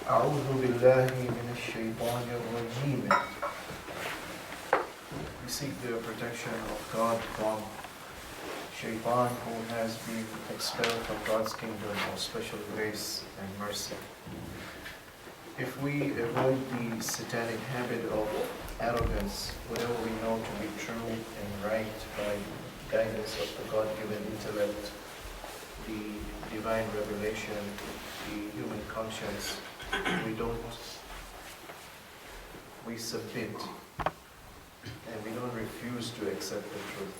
أعوذ بالله من الشيطان الرجيم. We seek the protection of God from Shaitan, who has been expelled from God's kingdom of special grace and mercy. If we avoid the satanic habit of arrogance, whatever we know to be true and right by guidance of the God-given intellect, the divine revelation, the human conscience, we submit and we don't refuse to accept the truth.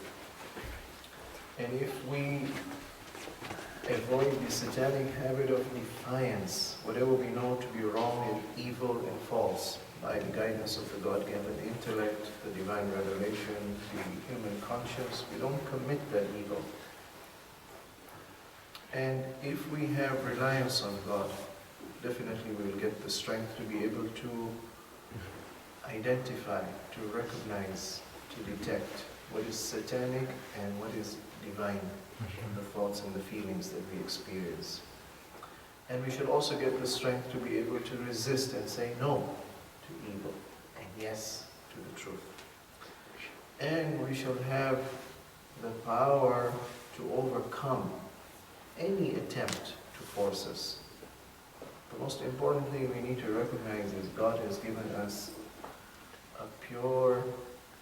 And if we avoid the satanic habit of defiance, whatever we know to be wrong and evil and false, by the guidance of the God-given intellect, the divine revelation, the human conscience, we don't commit that evil. And if we have reliance on God, definitely we will get the strength to be able to identify, to recognize, to detect what is satanic and what is divine in the thoughts and the feelings that we experience. And we should also get the strength to be able to resist and say no to evil and yes to the truth. And we shall have the power to overcome any attempt to force us. The most important thing we need to recognize is God has given us a pure,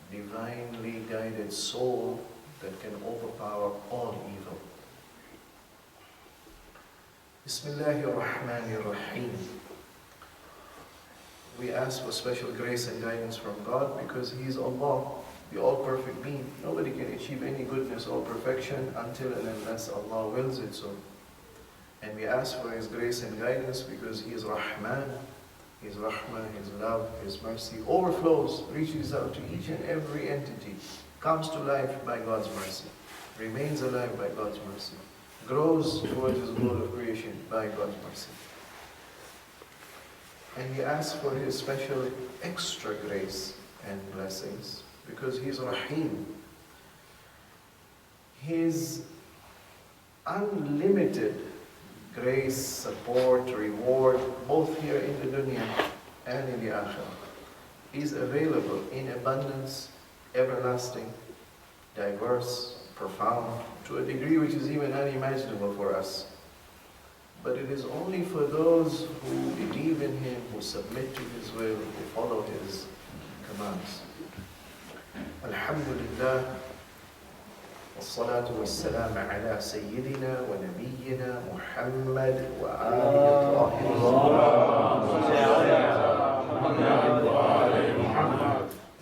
divinely guided soul that can overpower all evil. Bismillahir Rahmanir Rahim. We ask for special grace and guidance from God because He is Allah, the all-perfect being. Nobody can achieve any goodness or perfection until and unless Allah wills it so. And we ask for His grace and guidance because He is Rahman. His Rahmah, His love, His mercy overflows, reaches out to each and every entity, comes to life by God's mercy, remains alive by God's mercy, grows towards His goal of creation by God's mercy. And we ask for His special extra grace and blessings because He is Rahim. His unlimited grace, support, reward, both here in the dunya and in the akhirah, is available in abundance, everlasting, diverse, profound, to a degree which is even unimaginable for us. But it is only for those who believe in Him, who submit to His will, who follow His commands. Alhamdulillah. والصلاة والسلام على سيدنا ونبينا محمد وآله الطاهرين.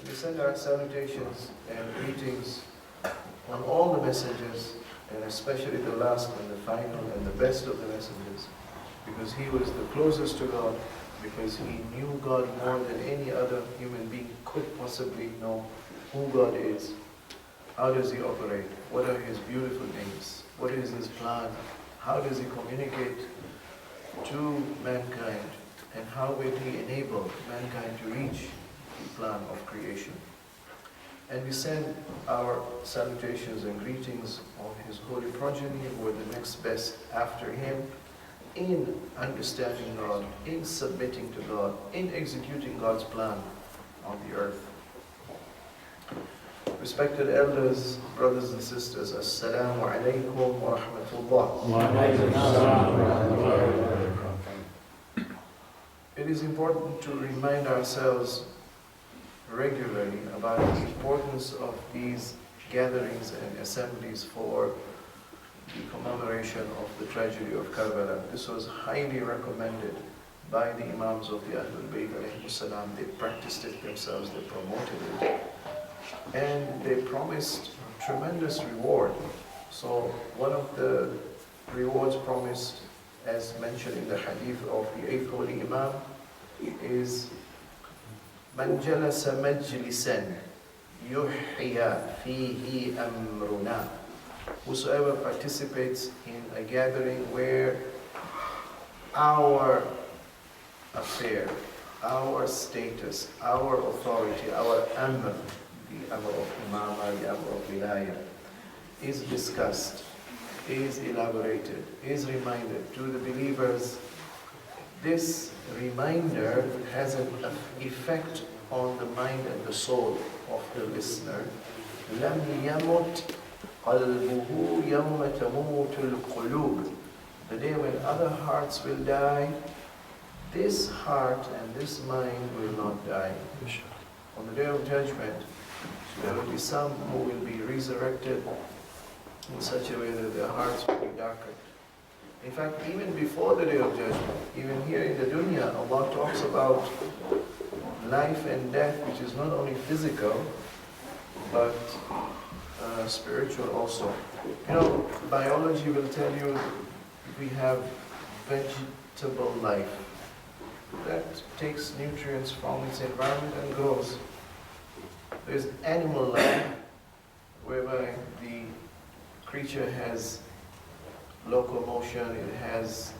We send our salutations and greetings on all the messengers, and especially the last and the final and the best of the messengers, because he was the closest to God, because he knew God more than any other human being could possibly know who God is. How does He operate? What are His beautiful names? What is His plan? How does He communicate to mankind? And how will He enable mankind to reach the plan of creation? And we send our salutations and greetings on His holy progeny, who are the next best after Him, in understanding God, in submitting to God, in executing God's plan on the earth. Respected elders, brothers and sisters, Assalamu alaikum wa rahmatullah. It is important to remind ourselves regularly about the importance of these gatherings and assemblies for the commemoration of the tragedy of Karbala. This was highly recommended by the Imams of the Ahlul Bayt alayhi salam. They practiced it themselves, they promoted it. And they promised tremendous reward. So one of the rewards promised, as mentioned in the hadith of the 8th holy Imam, is Man jalasa majlisan yuhya fihi amruna. Whosoever participates in a gathering where our affair, our status, our authority, our amr, the amr of imama, the amr of wilaya, is discussed, is elaborated, is reminded to the believers, this reminder has an effect on the mind and the soul of the listener. لم يمت قلبه يوم تموت القلوب. The day when other hearts will die, this heart and this mind will not die. On the day of judgment, there will be some who will be resurrected in such a way that their hearts will be darkened. In fact, even before the day of judgment, even here in the dunya, Allah talks about life and death, which is not only physical, but spiritual also. You know, biology will tell you we have vegetable life that takes nutrients from its environment and grows. There's animal life, whereby the creature has locomotion, it has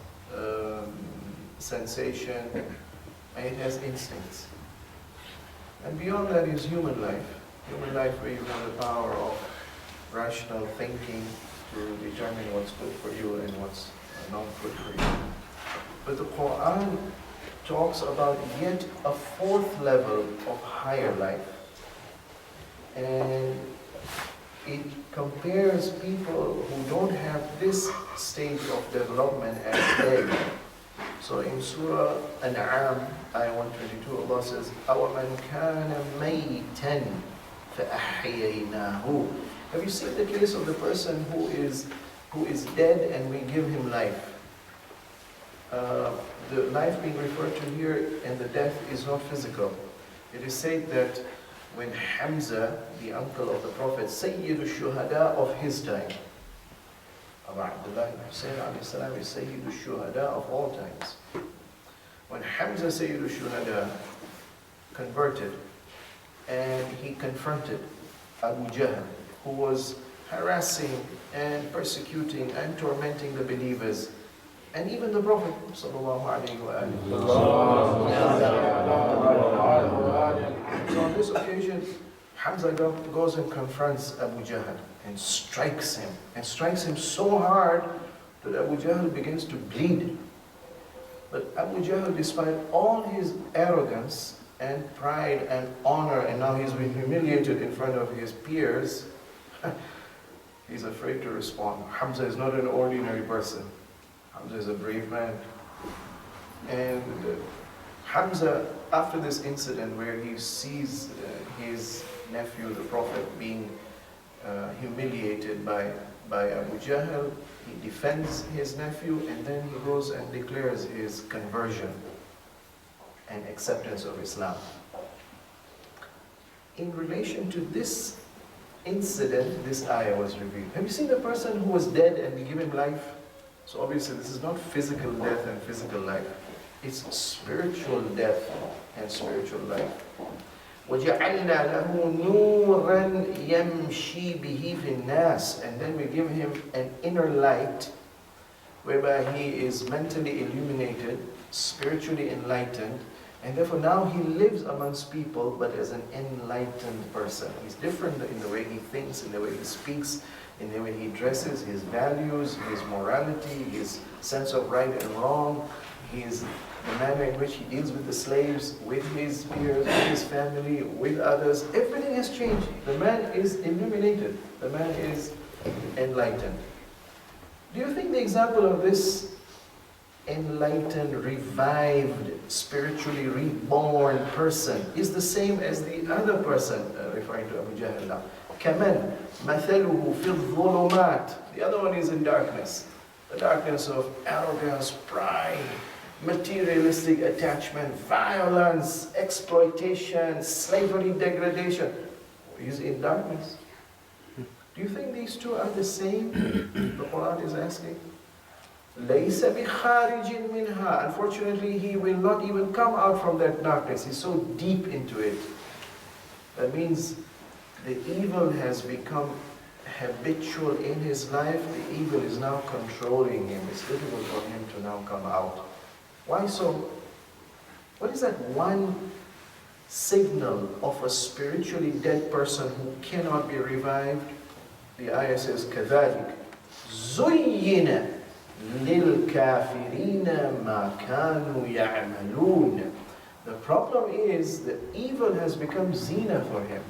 sensation, and it has instincts. And beyond that is human life. Human life where you have the power of rational thinking to determine what's good for you and what's not good for you. But the Quran talks about yet a fourth level of higher life. And it compares people who don't have this stage of development as dead. So in Surah An'am, ayah 122, Allah says, أَوَمَنْ كَانَ مَيْتًا فَأَحْيَيْنَاهُ. Have you seen the case of the person who is dead and we give him life? The life being referred to here and the death is not physical. It is said that when Hamza, the uncle of the Prophet, Sayyid al-Shuhada of his time, Abu Abdullah ibn Hussein alayhi salam is Sayyid al-Shuhada of all times. When Hamza, Sayyid al-Shuhada, converted and he confronted Abu Jahl, who was harassing and persecuting and tormenting the believers, and even the Prophet sallallahu alaihi wasallam. So on this occasion, Hamza goes and confronts Abu Jahl and strikes him so hard that Abu Jahl begins to bleed. But Abu Jahl, despite all his arrogance and pride and honor, and now he's been humiliated in front of his peers, he's afraid to respond. Hamza is not an ordinary person. Hamza is a brave man. And Hamza, after this incident where he sees his nephew, the Prophet, being humiliated by Abu Jahl, he defends his nephew, and then he goes and declares his conversion and acceptance of Islam. In relation to this incident, this ayah was revealed. Have you seen the person who was dead and we give him life? So obviously this is not physical death and physical life. It's spiritual death and spiritual life. وَجَعَلْنَا لَهُ نُورًا يَمْشِي بِهِ فِي النَّاسِ. And then we give him an inner light whereby he is mentally illuminated, spiritually enlightened, and therefore now he lives amongst people but as an enlightened person. He's different in the way he thinks, in the way he speaks, in the way he dresses, his values, his morality, his sense of right and wrong, the manner in which he deals with the slaves, with his peers, with his family, with others. Everything has changed. The man is illuminated. The man is enlightened. Do you think the example of this enlightened, revived, spiritually reborn person is the same as the other person, referring to Abu Jahl now? كَمَنْ مَثَلُهُ فِي الظُّلُمَاتِ. The other one is in darkness. The darkness of arrogance, pride, materialistic attachment, violence, exploitation, slavery, degradation. He's in darkness. Do you think these two are the same? The Quran is asking. لَيْسَ بِخَارِجٍ مِنْهَا. Unfortunately, he will not even come out from that darkness. He's so deep into it. That means the evil has become habitual in his life. The evil is now controlling him. It's difficult for him to now come out. Why so? What is that one signal of a spiritually dead person who cannot be revived? The ayah says, كَذَلِكَ زُيِّنَ لِلْكَافِرِينَ مَا كَانُوا يَعْمَلُونَ. The problem is that evil has become zina for him,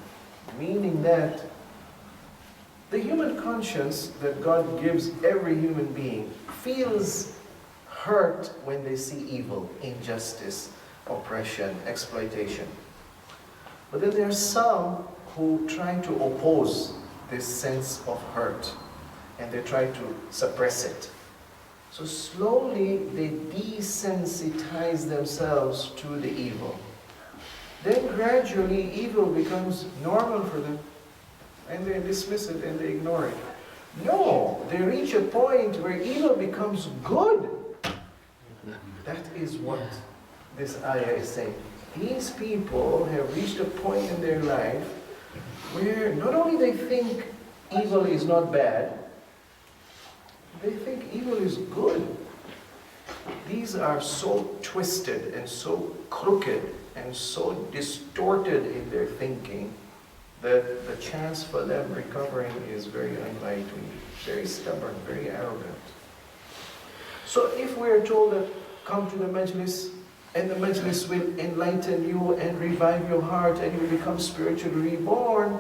meaning that the human conscience that God gives every human being feels hurt when they see evil, injustice, oppression, exploitation. But then there are some who try to oppose this sense of hurt and they try to suppress it. So slowly they desensitize themselves to the evil. Then gradually evil becomes normal for them and they dismiss it and they ignore it. No, they reach a point where evil becomes good. That is what this ayah is saying. These people have reached a point in their life where not only they think evil is not bad, they think evil is good. These are so twisted and so crooked and so distorted in their thinking that the chance for them recovering is very unlikely, very stubborn, very arrogant. So if we are told that come to the majlis and the majlis will enlighten you and revive your heart and you will become spiritually reborn,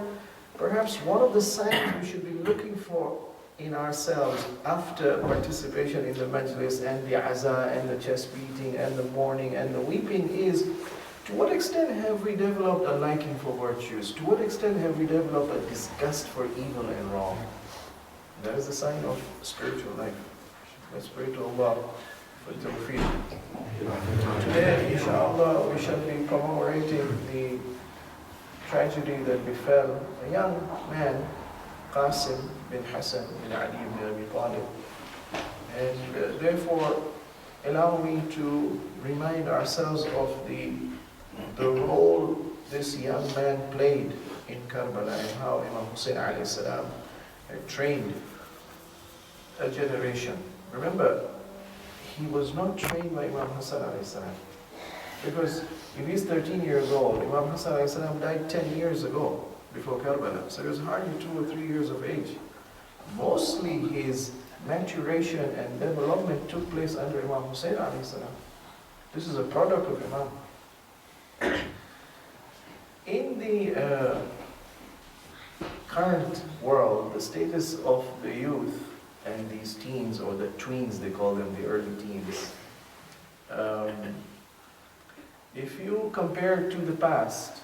perhaps one of the signs we should be looking for in ourselves after participation in the majlis and the aza and the chest beating and the mourning and the weeping is, to what extent have we developed a liking for virtues? To what extent have we developed a disgust for evil and wrong? That is a sign of spiritual life. Let's pray to Allah for tawfiq. Today, inshallah, we shall be commemorating the tragedy that befell a young man, Qasim bin Hassan bin Ali bin Abi Talib. And therefore, allow me to remind ourselves of the role this young man played in Karbala and how Imam Hussein alayhi salam had trained a generation. Remember, he was not trained by Imam Hassan alayhi salam. Because if he's 13 years old, Imam Hassan alayhi salam died 10 years ago, before Karbala. So he was hardly 2 or 3 years of age. Mostly his maturation and development took place under Imam Hussein alayhi salam. This is a product of Imam. In the current world, the status of the youth and these teens, or the tweens they call them, the early teens, if you compare to the past,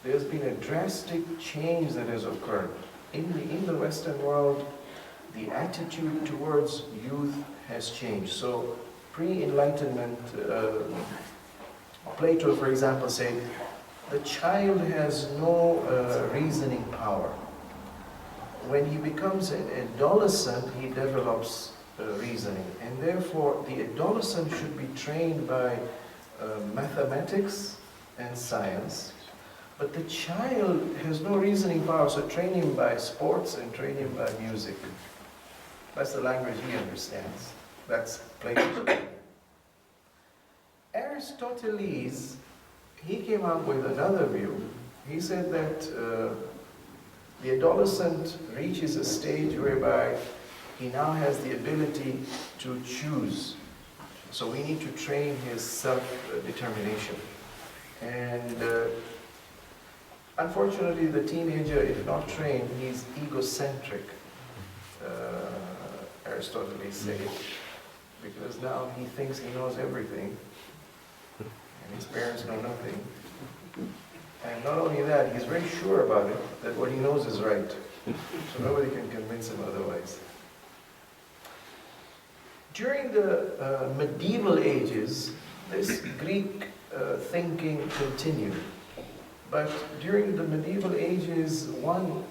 there's been a drastic change that has occurred. In the Western world, the attitude towards youth has changed. So pre-enlightenment, Plato, for example, said, the child has no reasoning power. When he becomes an adolescent, he develops reasoning. And therefore, the adolescent should be trained by mathematics and science. But the child has no reasoning power, so train him by sports and train him by music. That's the language he understands. That's Plato's way. Aristoteles, he came up with another view. He said that the adolescent reaches a stage whereby he now has the ability to choose. So we need to train his self-determination. And unfortunately, the teenager, if not trained, he's egocentric, Aristotle said, because now he thinks he knows everything, and his parents know nothing. And not only that, he's very sure about it, that what he knows is right. So nobody can convince him otherwise. During the medieval ages, this Greek thinking continued. But during the medieval ages, one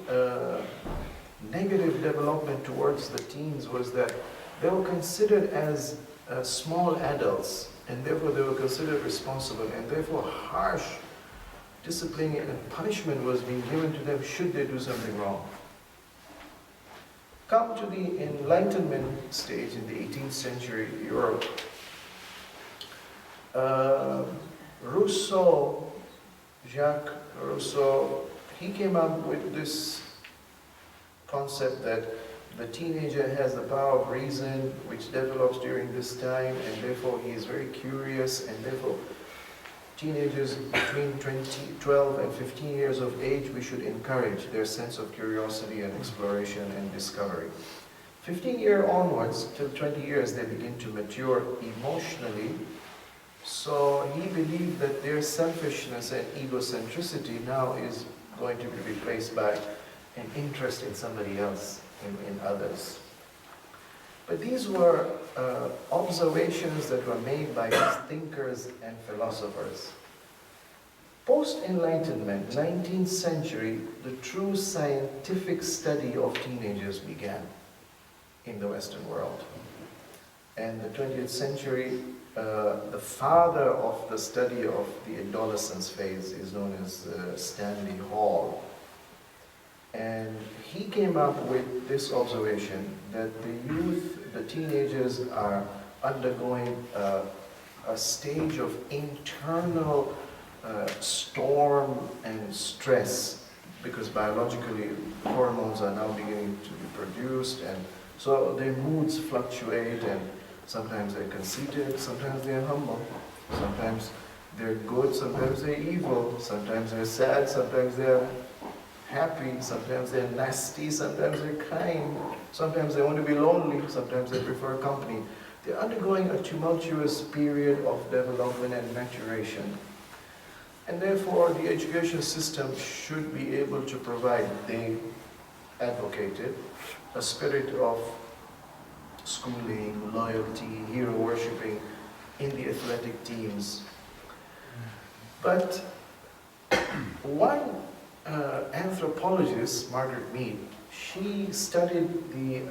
negative development towards the teens was that they were considered as small adults, and therefore they were considered responsible, and therefore harsh discipline and punishment was being given to them should they do something wrong. Come to the Enlightenment stage in the 18th century Europe. Jacques Rousseau, he came up with this concept that the teenager has the power of reason which develops during this time, and therefore he is very curious, and therefore teenagers between 12 and 15 years of age, we should encourage their sense of curiosity and exploration and discovery. 15-year onwards, till 20 years, they begin to mature emotionally. So he believed that their selfishness and egocentricity now is going to be replaced by an interest in somebody else, in others. But these were observations that were made by these thinkers and philosophers. Post-Enlightenment, 19th century, the true scientific study of teenagers began in the Western world. And the 20th century, the father of the study of the adolescence phase is known as Stanley Hall. And he came up with this observation that the youth, the teenagers are undergoing a stage of internal storm and stress, because biologically hormones are now beginning to be produced, and so their moods fluctuate, and sometimes they're conceited, sometimes they're humble, sometimes they're good, sometimes they're evil, sometimes they're sad, sometimes they're happy, sometimes they're nasty, sometimes they're kind, sometimes they want to be lonely, sometimes they prefer company. They're undergoing a tumultuous period of development and maturation. And therefore, the education system should be able to provide, they advocated, a spirit of schooling, loyalty, hero worshipping in the athletic teams. But one anthropologist, Margaret Mead, she studied the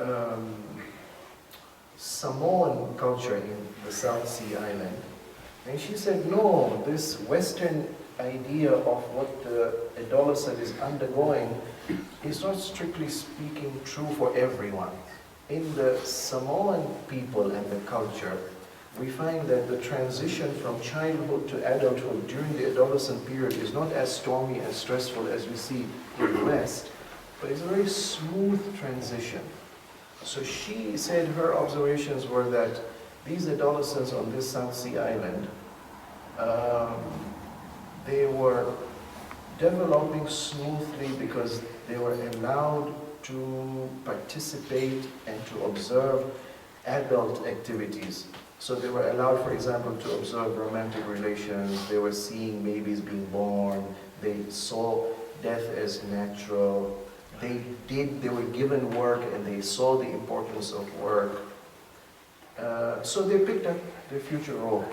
Samoan culture in the South Sea Island, and she said, no, this Western idea of what the adolescent is undergoing is not strictly speaking true for everyone. In the Samoan people and the culture, we find that the transition from childhood to adulthood during the adolescent period is not as stormy and stressful as we see in the West, but it's a very smooth transition. So she said her observations were that these adolescents on this South Sea Island, they were developing smoothly because they were allowed to participate and to observe adult activities. So they were allowed, for example, to observe romantic relations. They were seeing babies being born. They saw death as natural. They were given work, and they saw the importance of work. So they picked up their future role.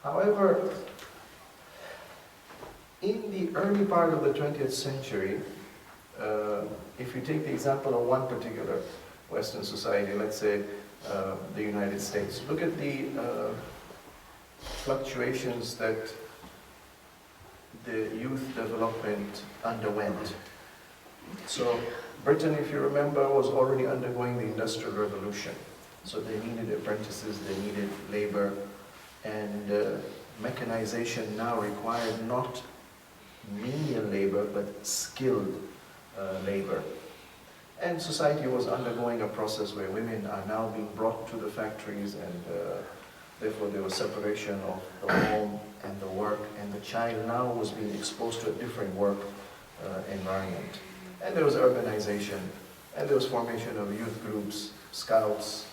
However, in the early part of the 20th century, if you take the example of one particular Western society, let's say the United States, look at the fluctuations that the youth development underwent. So Britain, if you remember, was already undergoing the Industrial Revolution. So they needed apprentices, they needed labor, and mechanization now required not menial labor, but skilled labor. And society was undergoing a process where women are now being brought to the factories, and therefore there was separation of the home and the work, and the child now was being exposed to a different work environment. And there was urbanization, and there was formation of youth groups, scouts,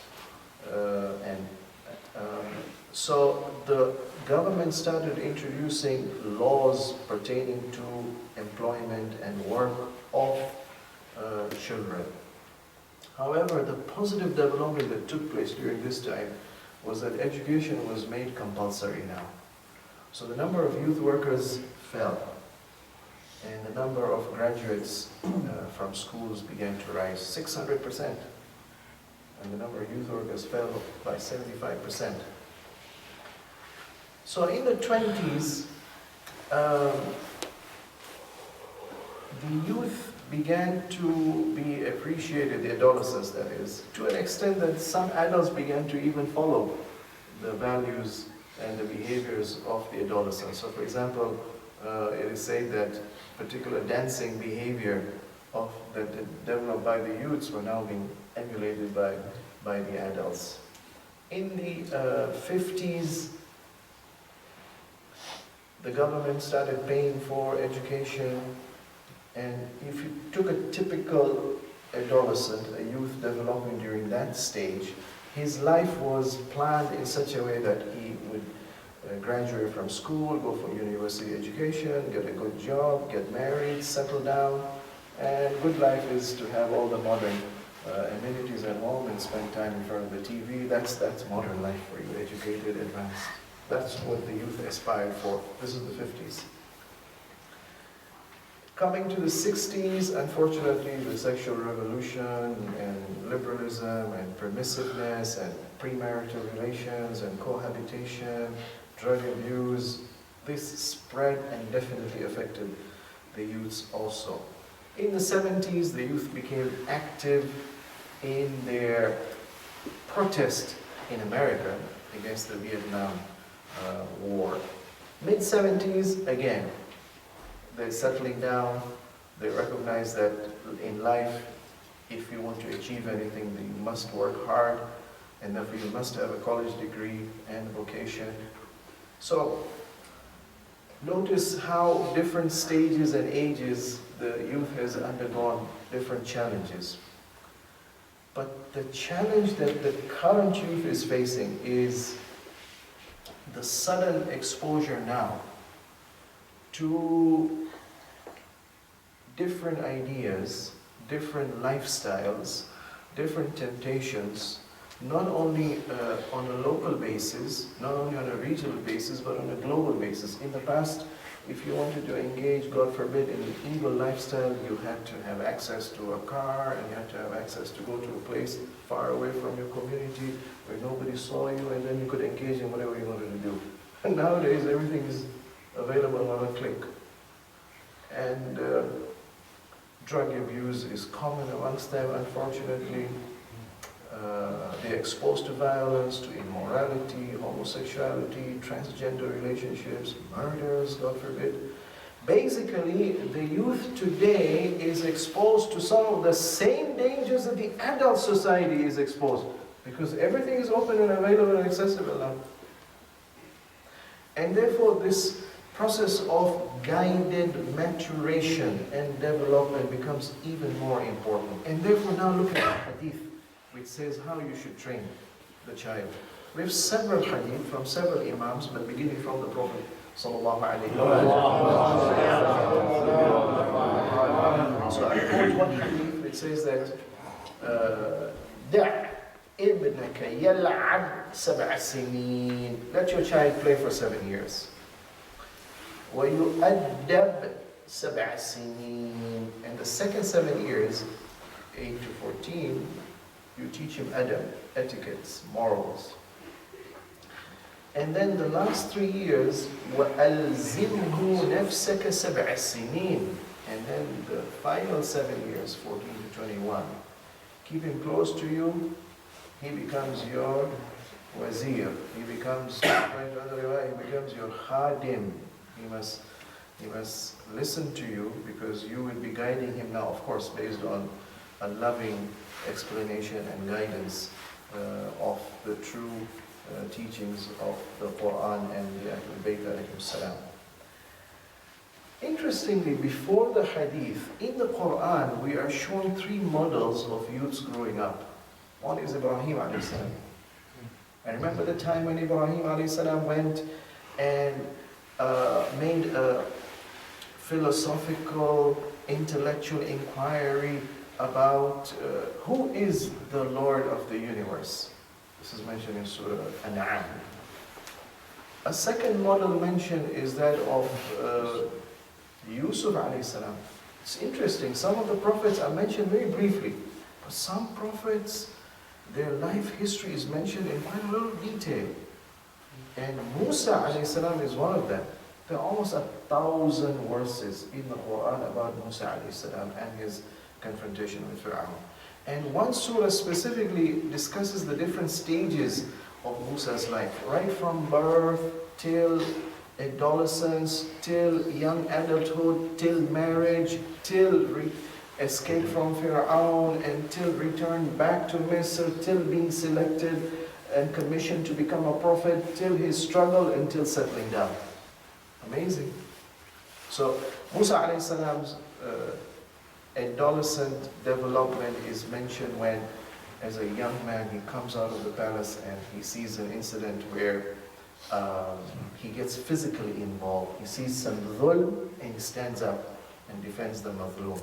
so the government started introducing laws pertaining to employment and work of children. However, the positive development that took place during this time was that education was made compulsory now. So the number of youth workers fell, and the number of graduates from schools began to rise 600%, and the number of youth workers fell by 75%. So in the 20s, the youth began to be appreciated, the adolescents that is, to an extent that some adults began to even follow the values and the behaviors of the adolescents. So for example, it is said that particular dancing behavior that developed by the youths were now being emulated by the adults. In the 50s, the government started paying for education, and if you took a typical adolescent, a youth developing during that stage, his life was planned in such a way that he would graduate from school, go for university education, get a good job, get married, settle down, and good life is to have all the modern amenities at home and spend time in front of the TV. That's modern life for you, educated, advanced. That's what the youth aspired for. This is the 50s. Coming to the 60s, unfortunately, the sexual revolution and liberalism and permissiveness and premarital relations and cohabitation, drug abuse, this spread and definitely affected the youths also. In the 70s, the youth became active in their protest in America against the Vietnam War. Mid-70s, again, they're settling down. They recognize that in life, if you want to achieve anything, then you must work hard, and therefore you must have a college degree and vocation. So, notice how different stages and ages the youth has undergone different challenges. But the challenge that the current youth is facing is the sudden exposure now to different ideas, different lifestyles, different temptations, not only on a local basis, not only on a regional basis, but on a global basis. In the past, if you wanted to engage, God forbid, in an evil lifestyle, you had to have access to a car, and you had to have access to go to a place far away from your community where nobody saw you, and then you could engage in whatever you wanted to do. And nowadays, everything is available on a click. And drug abuse is common amongst them, unfortunately. They're exposed to violence, to immorality, homosexuality, transgender relationships, murders, God forbid. Basically, the youth today is exposed to some of the same dangers that the adult society is exposed, because everything is open and available and accessible now. And therefore, this process of guided maturation and development becomes even more important. And therefore, now look at hadith, which says how you should train the child. We have several hadith from several imams, but beginning from the Prophet sallallahu alaihi wasallam. So I quote one hadith which says that دع ابنك يلعب 7 سنين. Let your child play for 7 years. ويؤدب 7 سنين. And the second 7 years, 8 to 14, you teach him adab, etiquettes, morals. And then the last 3 years, وَأَلْزِمْهُ نَفْسَكَ 7 سِنِينَ. And then the final 7 years, 14 to 21, keep him close to you. He becomes your wazir. He becomes, he becomes your khadim. He must listen to you, because you will be guiding him now, of course, based on a loving explanation and guidance of the true teachings of the Quran and the Ahlul Bayt alayhim salam. Interestingly, before the hadith, in the Quran, we are shown 3 models of youths growing up. One is Ibrahim alayhi salam. I remember the time when Ibrahim alayhi salam went and made a philosophical, intellectual inquiry about who is the Lord of the universe. This is mentioned in Surah An'am. A second model mentioned is that of Yusuf alayhi salam. It's interesting, some of the prophets are mentioned very briefly, but some prophets, their life history is mentioned in quite a lot of detail. And Musa alayhi salam is one of them. There are almost 1,000 verses in the Quran about Musa alayhi salam and his confrontation with Fir'aun. And one surah specifically discusses the different stages of Musa's life, right from birth till adolescence, till young adulthood, till marriage, till escape from Fir'aun, and till return back to Misr, till being selected and commissioned to become a prophet, till his struggle, until settling down. Amazing. So Musa alayhi salam's adolescent development is mentioned when, as a young man, he comes out of the palace and he sees an incident where he gets physically involved. He sees some dhulm and he stands up and defends the mazloom.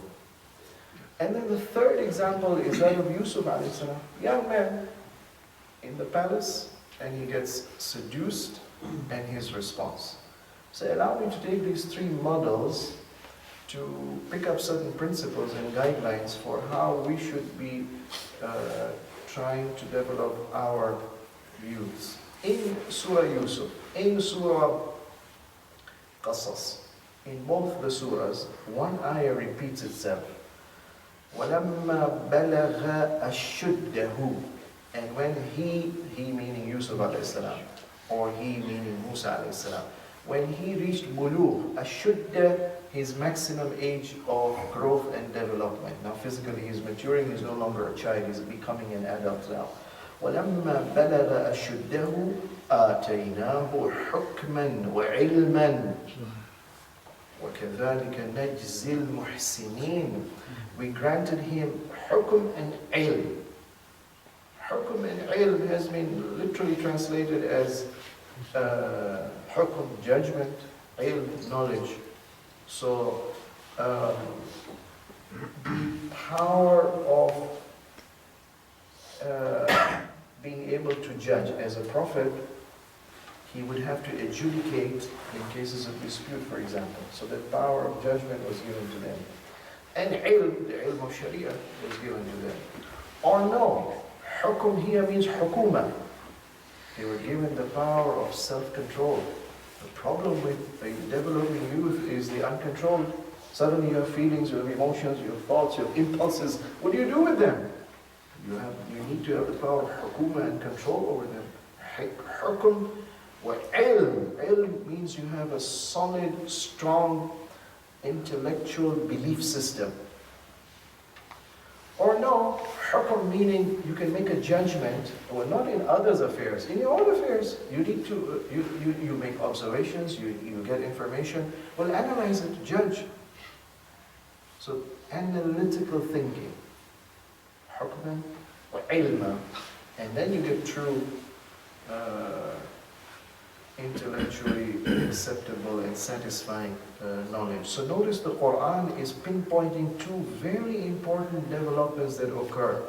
And then the third example is that of Yusuf alayhi salam, young man in the palace, and he gets seduced, and his response. So allow me to take these three models to pick up certain principles and guidelines for how we should be trying to develop our views. In Surah Yusuf, in Surah Qasas, in both the surahs, one ayah repeats itself. وَلَمَّا بَلَغَ أَشُدَّهُ. And when he meaning Yusuf alayhi salam, or he meaning Musa alayhi salam, when he reached bulugh, ashudda, his maximum age of growth and development. Now physically he's maturing, he's no longer a child, he's becoming an adult now. وَلَمَّا بَلَغَ أَشُدَّهُ آتَيْنَاهُ حُكْمًا وَعِلْمًا وَكَذَلِكَ نَجْزِي الْمُحْسِنِينَ. We granted him hukm and ilm. Hukm and ilm has been literally translated as hukm, judgment, ilm, knowledge. So the power of being able to judge as a prophet, he would have to adjudicate in cases of dispute, for example. So the power of judgment was given to them. And ilm, the ilm of sharia, was given to them. Or no, hukum here means hukuma. They were given the power of self-control. The problem with the developing youth is the uncontrolled. Suddenly you have feelings, you have emotions, you have thoughts, you have impulses. What do you do with them? You need to have the power of hukuma and control over them. Hukum wa ilm. Ilm means you have a solid, strong, intellectual belief system. Or no, hukum meaning you can make a judgment, or not in others' affairs, in your own affairs. You need to, you make observations, you get information, well, analyze it, judge. So analytical thinking, hukman wa ilma, and then you get true intellectually acceptable and satisfying knowledge. So notice the Quran is pinpointing two very important developments that occur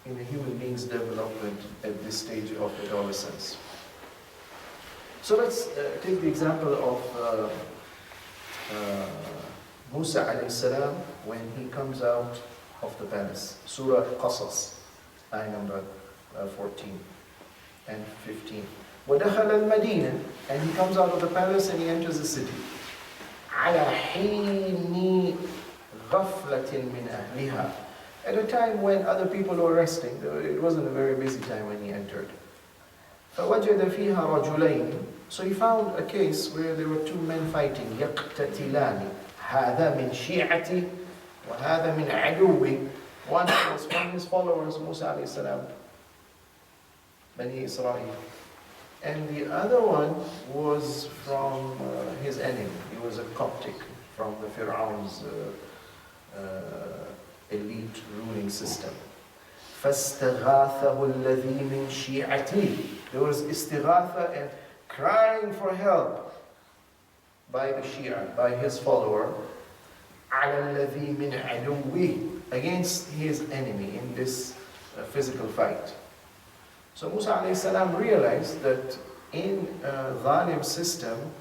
in a human being's development at this stage of adolescence. So let's take the example of Musa alayhi salam when he comes out of the palace. Surah Qasas, ayah number 14 and 15. وَدَخَلَ الْمَدِينَةِ, and he comes out of the palace and he enters the city. عَلَى حِينِ غَفْلَةٍ مِنْ أَهْلِهَا, at a time when other people were resting. It wasn't a very busy time when he entered. فَوَجَدَ فِيهَا رَجُلَيْنِ, so he found a case where there were two men fighting. يَقْتَتِلَانِ هَذَا مِنْ شِيعَتِي وَهَذَا مِنْ عَدُوِّي. One was from his followers, Musa alayhi salam, Bani Israel. And the other one was from his enemy. He was a Coptic from the Fir'aun's elite ruling system. فَاسْتَغَاثَهُ الَّذِي مِنْ شِيعَتِهِ. There was istighatha and crying for help by the Shia, by his follower, عَلَى الَّذِي مِنْ عَدُوِّهِ, against his enemy in this physical fight. So Musa alayhi salam realized that in a Zalim system,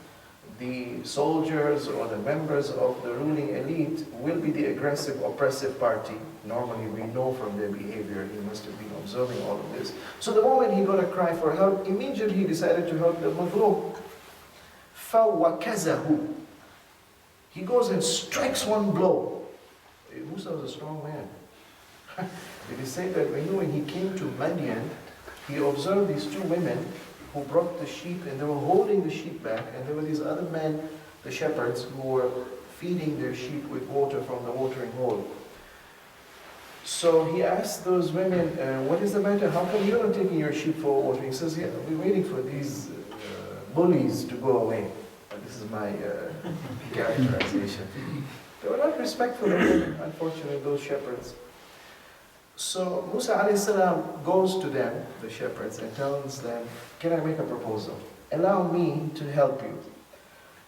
the soldiers or the members of the ruling elite will be the aggressive, oppressive party. Normally we know from their behavior, he must have been observing all of this. So the moment he got a cry for help, immediately he decided to help the Mazlum. فَوَكَزَهُ, he goes and strikes one blow. Musa was a strong man. It is said that when he came to Madian, he observed these two women who brought the sheep, and they were holding the sheep back, and there were these other men, the shepherds, who were feeding their sheep with water from the watering hole. So he asked those women, what is the matter? How come you're not taking your sheep for watering? He says, yeah, we're waiting for these bullies to go away. This is my characterization. They were not respectful of women, unfortunately, those shepherds. So Musa alayhi salam goes to them, the shepherds, and tells them, can I make a proposal? Allow me to help you.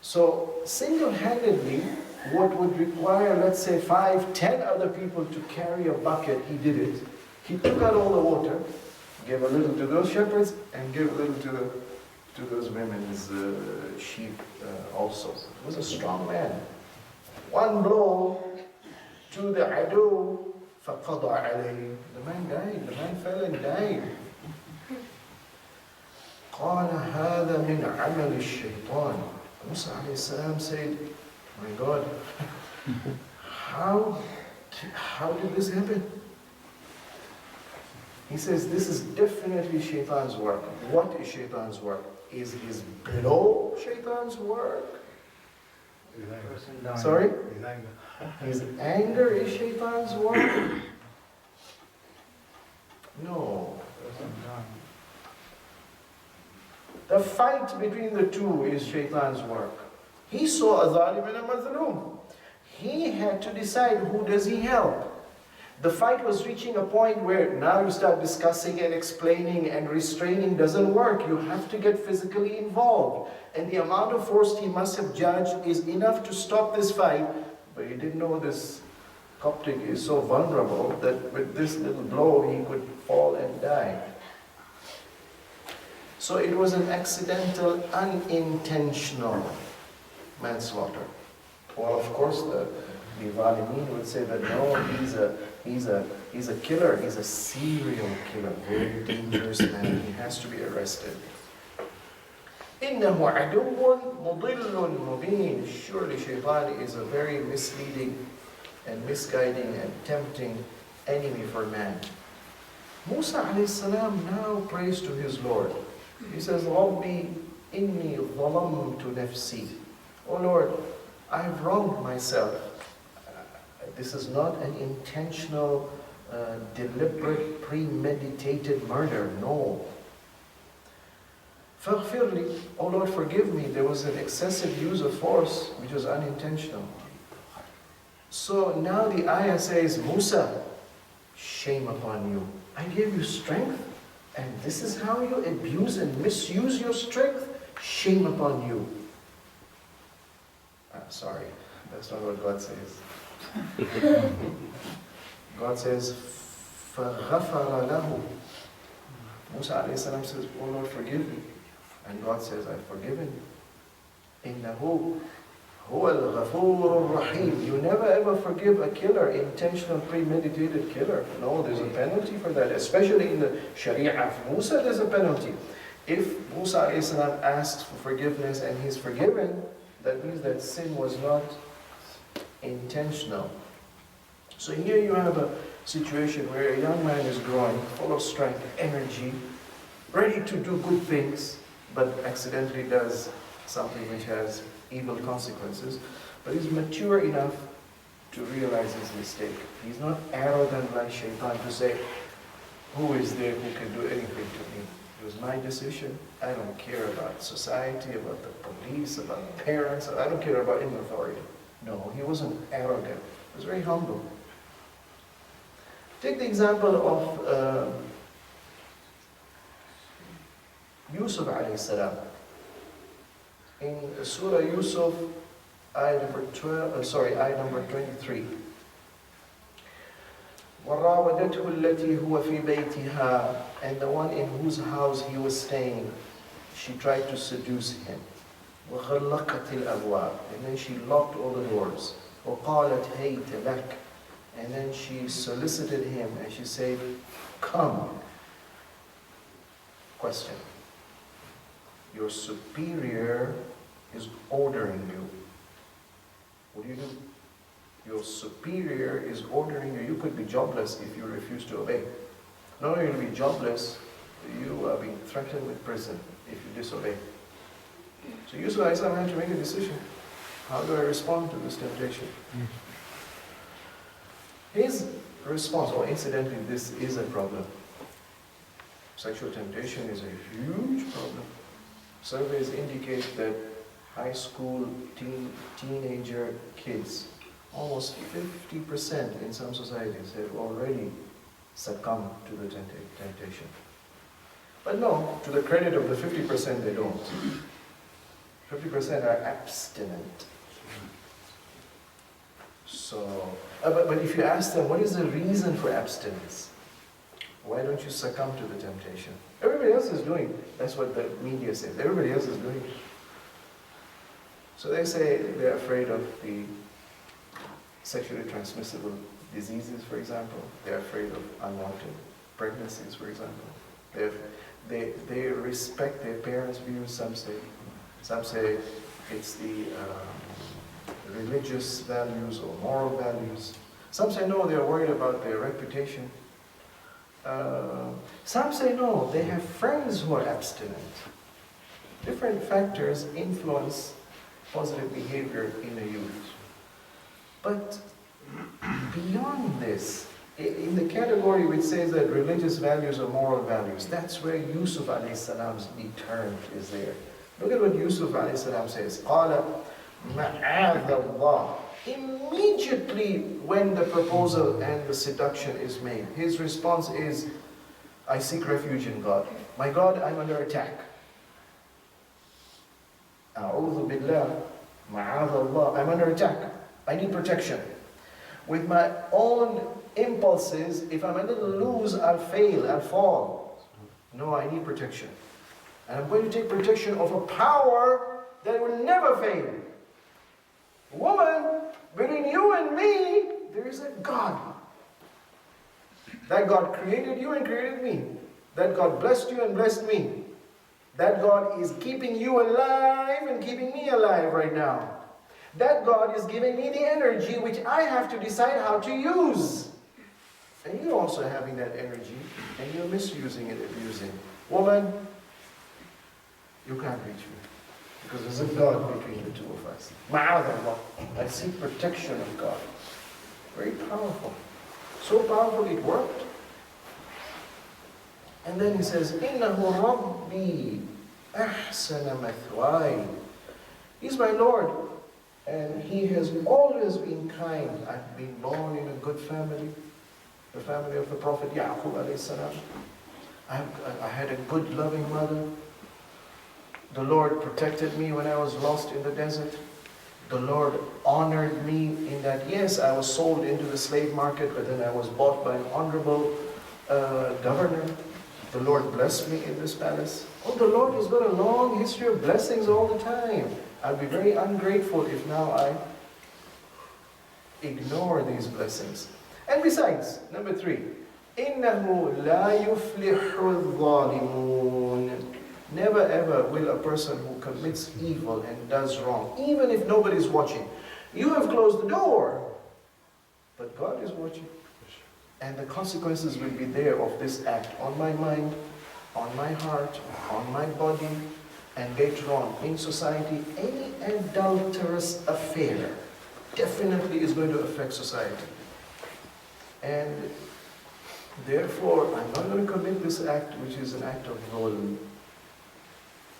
So single-handedly, what would require, let's say, 5, 10 other people to carry a bucket, he did it. He took out all the water, gave a little to those shepherds, and gave a little to those women's sheep also. He was a strong man. One blow to the adu, فَقَضَى عَلَيْهِ. The man died, the man fell and died. قَالَ هَذَا مِنْ عَمَلِ الشَّيْطَانِ. Musa alayhi salam said, my God, how did this happen? He says, this is definitely shaitan's work. What is shaitan's work? Is his blow shaitan's work? Sorry? His anger is shaitan's work? No. The fight between the two is shaitan's work. He saw a zalim and a mazloom. He had to decide who does he help. The fight was reaching a point where now you start discussing and explaining, and restraining doesn't work. You have to get physically involved. And the amount of force he must have judged is enough to stop this fight. But he didn't know this Coptic is so vulnerable that with this little blow he could fall and die. So it was an accidental, unintentional manslaughter. Well, of course, the Zalimin would say that no, he's a killer, he's a serial killer, very dangerous man, he has to be arrested. إِنَّهُ عَدُوٌ مُضِلٌ مُبِينٌ. Surely Shaitan is a very misleading and misguiding and tempting enemy for man. Musa alayhi salam now prays to his Lord. He says, Rabbi inni zalamtu nafsi. Oh Lord, I have wronged myself. This is not an intentional, deliberate, premeditated murder. No. فَاغْفِرْ لِي. Oh Lord, forgive me. There was an excessive use of force which was unintentional. So now the ayah says, Musa, shame upon you. I gave you strength, and this is how you abuse and misuse your strength? Shame upon you. Sorry, that's not what God says. God says, فَغَفَرَ لَهُ. Musa alayhi salam says, oh Lord, forgive me. And God says, I've forgiven you. إِنَّهُ هُوَ الْغَفُورُ الرَّحِيمُ. You never ever forgive a killer, intentional, premeditated killer. No, there's a penalty for that. Especially in the Sharia of Musa, there's a penalty. If Musa alayhi salam asks for forgiveness and he's forgiven, that means that sin was not intentional. So here you have a situation where a young man is growing, full of strength, energy, ready to do good things, but accidentally does something which has evil consequences. But he's mature enough to realize his mistake. He's not arrogant like Shaitan to say, who is there who can do anything to me? It was my decision. I don't care about society, about the police, about parents. I don't care about any authority. No, he wasn't arrogant. He was very humble. Take the example of Yusuf alayhi salam. In Surah Yusuf, ayah number 23. وَرَاوَدَتْهُ الَّتِي هُوَ فِي بَيْتِهَا. And the one in whose house he was staying, she tried to seduce him. وَغَلَّقَتِ الْأَبْوَابِ. And then she locked all the doors. وَقَالَتْ هَيْتَ لَكَ. And then she solicited him and she said, come. Question. Your superior is ordering you. What do you do? Your superior is ordering you. You could be jobless if you refuse to obey. Not only will you be jobless, you are being threatened with prison if you disobey. So Yusuf alayhi salam had to make a decision. How do I respond to this temptation? His response, or incidentally, this is a problem. Sexual temptation is a huge problem. Surveys indicate that high school teenager kids, almost 50% in some societies, have already succumbed to the temptation. But no, to the credit of the 50%, they don't. 50% are abstinent. So, but if you ask them, what is the reason for abstinence? Why don't you succumb to the temptation? Everybody else is doing. That's what the media says. Everybody else is doing. So they say they're afraid of the sexually transmissible diseases, for example. They're afraid of unwanted pregnancies, for example. They respect their parents' views, some say it's the religious values or moral values. Some say no, they're worried about their reputation. Some say no, they have friends who are abstinent. Different factors influence positive behavior in the youth. But beyond this, in the category which says that religious values or moral values, that's where Yusuf alayhi salam's deterrent is there. Look at what Yusuf alayhi salam says. قَالَ مَعَاذَ اللَّهِ. Immediately when the proposal and the seduction is made, his response is, I seek refuge in God. My God, I'm under attack. أعوذ بالله معاذ الله. I'm under attack. I need protection. With my own impulses, if I'm a little loose, I'll fail, I'll fall. No, I need protection. And I'm going to take protection of a power that will never fail. Woman, between you and me, there is a God. That God created you and created me. That God blessed you and blessed me. That God is keeping you alive and keeping me alive right now. That God is giving me the energy which I have to decide how to use. And you're also having that energy and you're misusing it, abusing. Woman, you can't reach me. Because there's a God between the two of us. Ma'adallah. I seek protection of God. Very powerful. So powerful it worked. And then he says, إِنَّهُ رَبِّي أَحْسَنَ مَثْوَايَ. He's my Lord. And He has always been kind. I've been born in a good family. The family of the Prophet Ya'qub alayhi salam. I had a good loving mother. The Lord protected me when I was lost in the desert. The Lord honored me in that, yes, I was sold into the slave market, but then I was bought by an honorable governor. The Lord blessed me in this palace. Oh, the Lord has got a long history of blessings all the time. I'll be very ungrateful if now I ignore these blessings. And besides, number 3, إِنَّهُ لَا يُفْلِحُ الظَّالِمُونَ. Never ever will a person who commits evil and does wrong, even if nobody's watching. You have closed the door, but God is watching. And the consequences will be there of this act on my mind, on my heart, on my body, and later on in society. Any adulterous affair definitely is going to affect society. And therefore, I'm not going to commit this act, which is an act of zulm.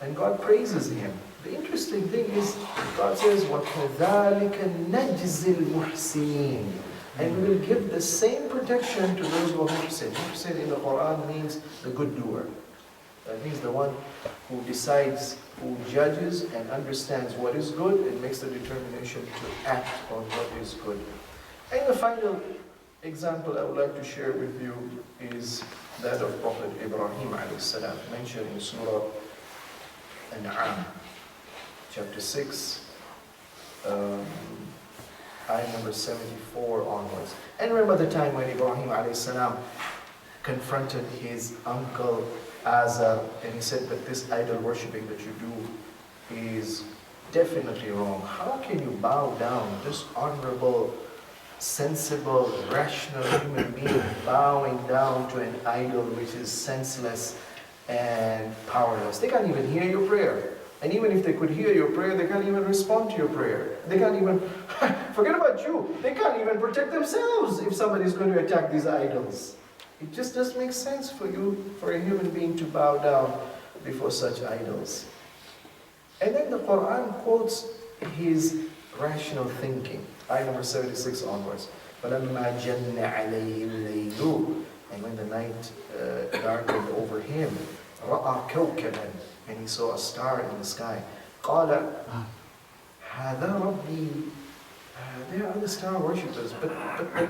And God praises him. The interesting thing is, God says, وَكَذَلِكَ نَجْزِي الْمُحْسِنِينَ. And we will give the same protection to those who are muhsin. Muhsin in the Quran means the good doer. That means the one who decides, who judges and understands what is good and makes the determination to act on what is good. And the final example I would like to share with you is that of Prophet Ibrahim alayhi salam, mentioned in Surah An'am, chapter 6, ayah number 74 onwards. And remember the time when Ibrahim alayhi salam confronted his uncle Azar, and he said that this idol worshipping that you do is definitely wrong. How can you bow down, this honorable, sensible, rational human being bowing down to an idol which is senseless and powerless. They can't even hear your prayer. And even if they could hear your prayer, they can't even respond to your prayer. They can't even, forget about you, they can't even protect themselves if somebody is going to attack these idols. It just doesn't make sense for you, for a human being to bow down before such idols. And then the Quran quotes his rational thinking. Ayah number 76 onwards. فَلَمَّا جَنَّ عَلَيْهِ اللَّيْلُ. And when the night darkened over him, رَأَى كَوْكَبًا. And he saw a star in the sky. قَالَ هَذَا رَبِّي. There are other star worshippers, but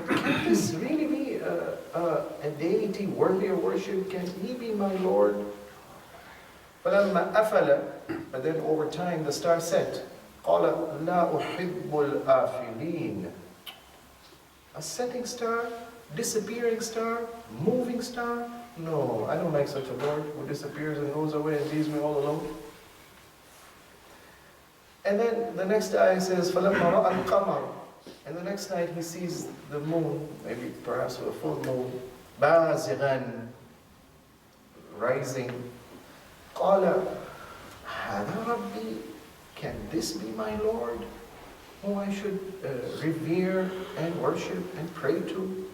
can this really be a deity worthy of worship? Can he be my Lord? فَلَمَّا أَفَلَ. But then over time the star set. قَالَ لَا أُحِبُّ الْآفِلِينَ. A setting star, disappearing star, moving star? No, I don't like such a Lord who disappears and goes away and leaves me all alone. And then the next ayah says, فَلَمَّا رَأَى الْقَمَرَ. And the next night he sees the moon, maybe perhaps a full moon, بَازِغًا, rising. قَالَ هَذَا رَبِّي. Can this be my Lord, whom I should revere and worship and pray to?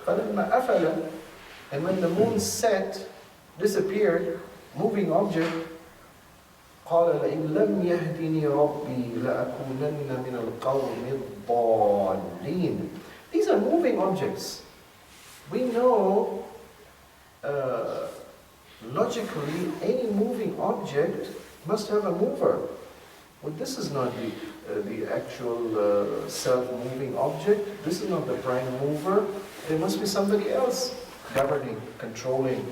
فَلَمَّا أَفَلَ. And when the moon set, disappeared, moving object, قَالَ لَإِنْ لَمْ يَهْدِنِي رَبِّي لَأَكُونَنَّ مِنَ الْقَوْمِ الضَّالِّينَ. These are moving objects. We know logically any moving object must have a mover. Well, this is not the actual self-moving object. This is not the prime mover. There must be somebody else governing, controlling,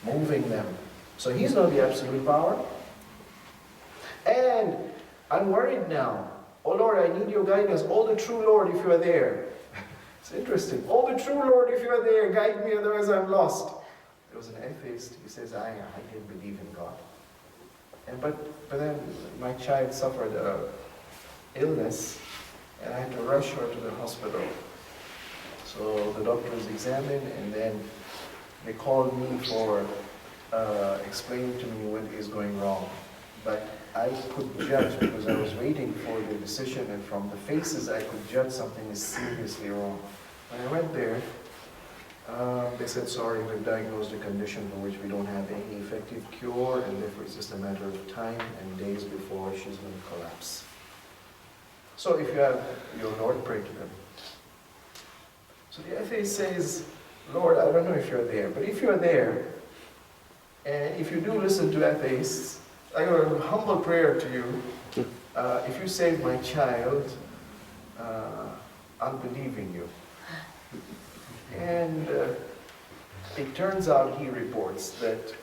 moving them. So he's not the absolute power. And I'm worried now. Oh Lord, I need your guidance. Oh, the true Lord, if you are there. It's interesting. Oh, the true Lord, if you are there, guide me, otherwise I'm lost. There was an atheist. He says, I didn't believe in God. But then my child suffered an illness, and I had to rush her to the hospital. So the doctors examined, and then they called me for explaining to me what is going wrong. But I could judge, because I was waiting for the decision, and from the faces I could judge something is seriously wrong. When I went there, they said, sorry, we've diagnosed a condition for which we don't have any effective cure, and therefore it's just a matter of time and days before she's going to collapse. So if you have your Lord, pray to them. So the atheist says, Lord, I don't know if you're there, but if you're there, and if you do listen to atheists, I got a humble prayer to you. If you save my child, I'll believe in you. And it turns out, he reports, that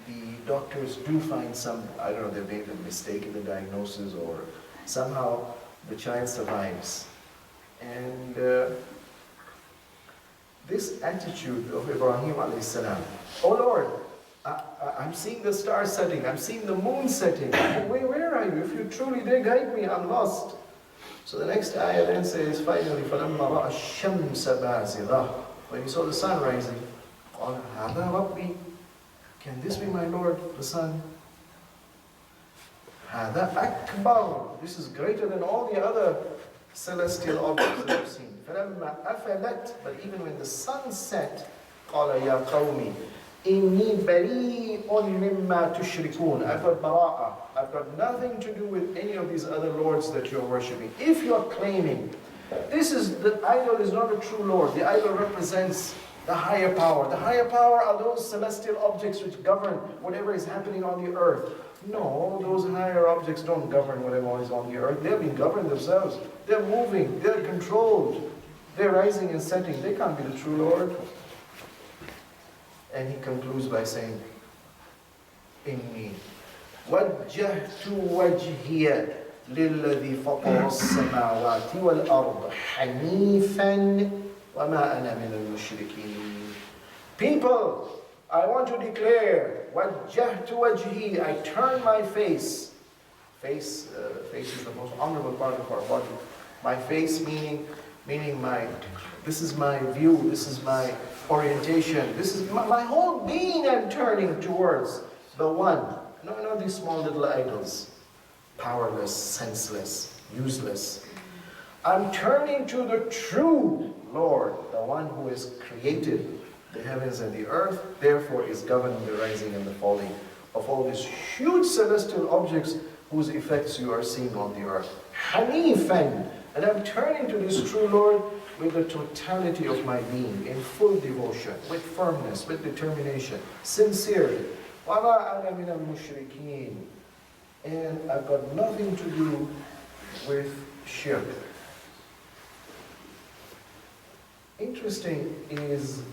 the doctors do find some, I don't know, they made a mistake in the diagnosis, or somehow the child survives. And this attitude of Ibrahim alayhi salam, oh Lord, I'm seeing the star setting, I'm seeing the moon setting, where are you? If you truly dare guide me, I'm lost. So the next ayah then says, finally, فَلَمَّا رَأَى الشَّمْسَ بَازِغَةً. When he saw the sun rising, قَالَ هَذَا رَبِّي. Can this be my Lord, the sun? هَذَا أَكْبَرُ. This is greater than all the other celestial objects that I've seen. فَلَمَّا أَفَلَتْ. But even when the sun set, قَالَ يَا قَوْمِ إِنِّي بَرِيءٌ مِّمَّا تُشْرِكُونَ. I've got bara'ah. I've got nothing to do with any of these other lords that you're worshipping. If you're claiming, the idol is not a true Lord. The idol represents the higher power. The higher power are those celestial objects which govern whatever is happening on the earth. No, those higher objects don't govern whatever is on the earth. They're being governed themselves. They're moving. They're controlled. They're rising and setting. They can't be the true Lord. And he concludes by saying, إِنِّي وَجَّهْتُ وَجْهِيَ لِلَّذِي فَطَرَ السَّمَاوَاتِ وَالْأَرْضَ حَنِيفًا وَمَا أَنَا مِنَ الْمُشْرِكِينَ. People, I want to declare, وَجَّهْتُ وَجْهِي. I turn my face. Face is the most honorable part of our body. My face meaning meaning this is my view, this is my orientation, this is my whole being I'm turning towards the one. No, not these small little idols, powerless, senseless, useless. I'm turning to the true Lord, the one who has created the heavens and the earth, therefore is governing the rising and the falling of all these huge celestial objects whose effects you are seeing on the earth. Hanifan, and I'm turning to this true Lord with the totality of my being, in full devotion, with firmness, with determination, sincerely. وَمَا أَنَا مِنَ الْمُشْرِكِينَ. And I've got nothing to do with shirk. Interesting is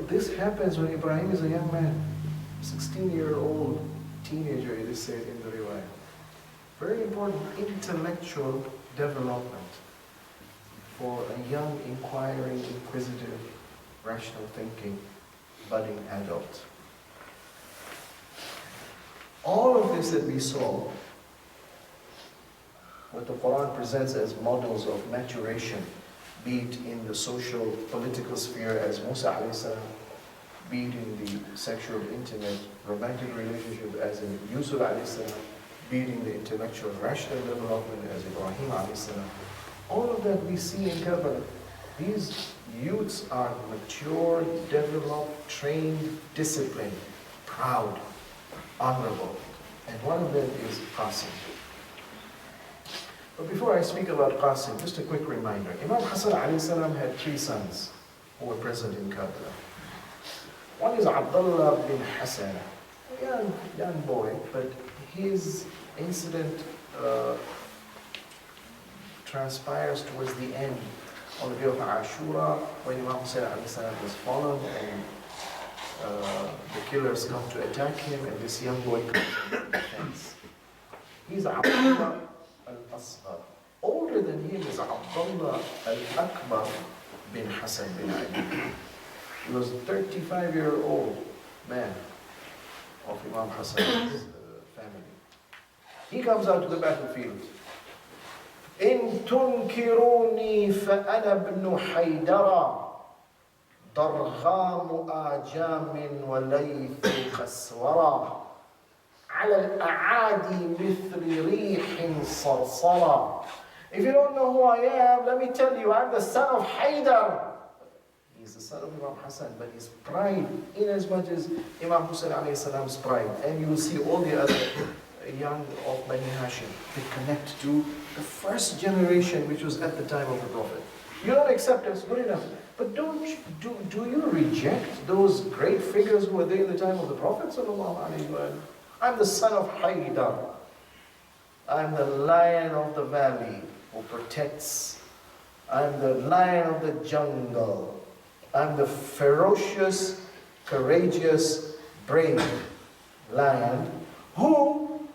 this happens when Ibrahim is a young man, 16-year-old teenager, it is said in the riwayah. Very important intellectual development for a young, inquiring, inquisitive, rational thinking, budding adult. All of this that we saw, what the Quran presents as models of maturation, be it in the social, political sphere as Musa alayhi salam, be it in the sexual, intimate, romantic relationship as in Yusuf alayhi salam, be it in the intellectual, rational development as Ibrahim alayhi salam. All of that we see in Karbala. These youths are mature, developed, trained, disciplined, proud, honorable. And one of them is Qasim. But before I speak about Qasim, just a quick reminder. Imam Hassan alayhi salam had 3 sons who were present in Karbala. One is Abdullah bin Hassan, a young boy, but his incident transpires towards the end on the day of Ashura, when Imam Hussein alayhi salam was fallen and the killers come to attack him, and this young boy comes in defense. He's Abdullah al-Asghar. Older than him is Abdullah al-Akbar bin Hassan bin Ali. He was a 35-year-old man of Imam Hassan's family. He comes out to the battlefield. إن تنكروني فأنا ابن حيدرة ضرغام آجام وليث قسورة على الأعادي مثل ريح صرصرة. If you don't know who I am, let me tell you, I'm the son of Haydar. He's the son of Imam Hassan, but his pride, in as much as Imam Hussein alayhi salam's pride, and you will see all the other young of Bani Hashim, they connect to the first generation which was at the time of the Prophet. You don't accept us, good enough. But do you reject those great figures who were there in the time of the Prophet? I'm the son of Haydar. I'm the lion of the valley who protects. I'm the lion of the jungle. I'm the ferocious, courageous, brave lion who,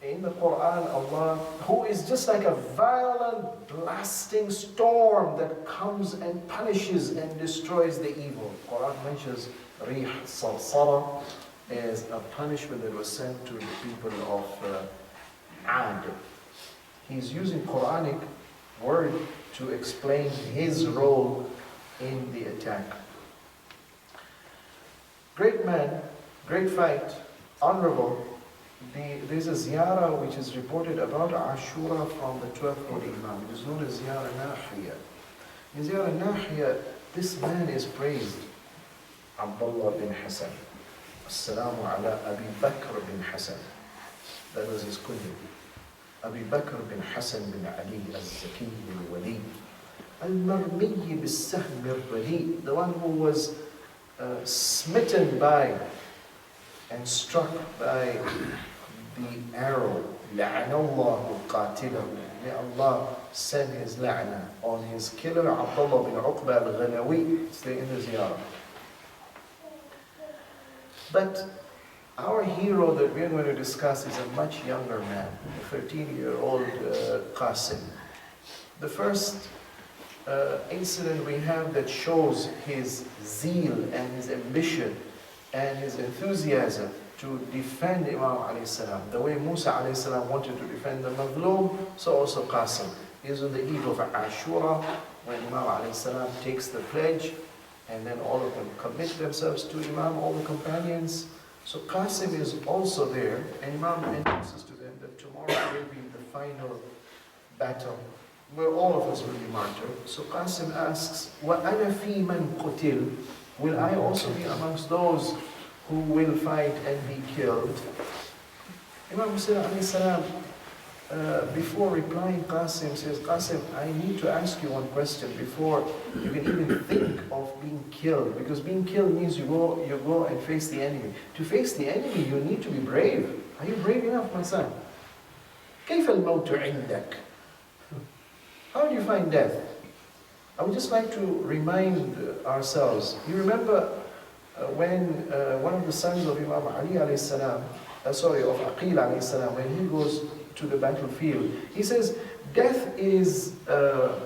in the Quran, Allah, who is just like a violent, blasting storm that comes and punishes and destroys the evil. Quran mentions Rih Sarsara as a punishment that was sent to the people of Ad. He's using Quranic word to explain his role in the attack. Great man, great fight, honorable. There's a ziyarah which is reported about Ashura from the 12th Holy Imam. It is known as Ziyarah Nahiya. In Ziyarah Nahiya, this man is praised. Abdullah bin Hassan. Assalamu ala Abi Bakr bin Hassan. That was his kunya. Abi Bakr bin Hassan bin Ali al-Zaki al-Wali. Al-Marmiyi bis-Sahm al-Rali. The one who was smitten by and struck by the arrow. La'anallahu qatilahu. May Allah send his la'na on his killer, Abdullah bin Uqba al-Ghanawi. Stay in the ziyarah. But our hero that we're going to discuss is a much younger man, a 13-year-old Qasim. The first incident we have that shows his zeal and his ambition and his enthusiasm to defend Imam alayhi salam. The way Musa alayhi salam wanted to defend the Mazlum, so also Qasim. Is on the eve of Ashura, when Imam alayhi salam takes the pledge, and then all of them commit themselves to Imam, all the companions. So Qasim is also there, and Imam announces to them that tomorrow will be the final battle, where all of us will be martyred. So Qasim asks, وَأَنَا فِي مَنْ قُتِلْ? Will I also be amongst those who will fight and be killed? Imam Hussein alayhi salam, before replying, Qasim says, Qasim, I need to ask you one question before you can even think of being killed. Because being killed means you go and face the enemy. To face the enemy, you need to be brave. Are you brave enough, my son? كيف الموت عندك? How do you find death? I would just like to remind ourselves. You remember when one of the sons of Imam Ali alayhi salam, of Aqil alayhi salam, when he goes to the battlefield, he says, death is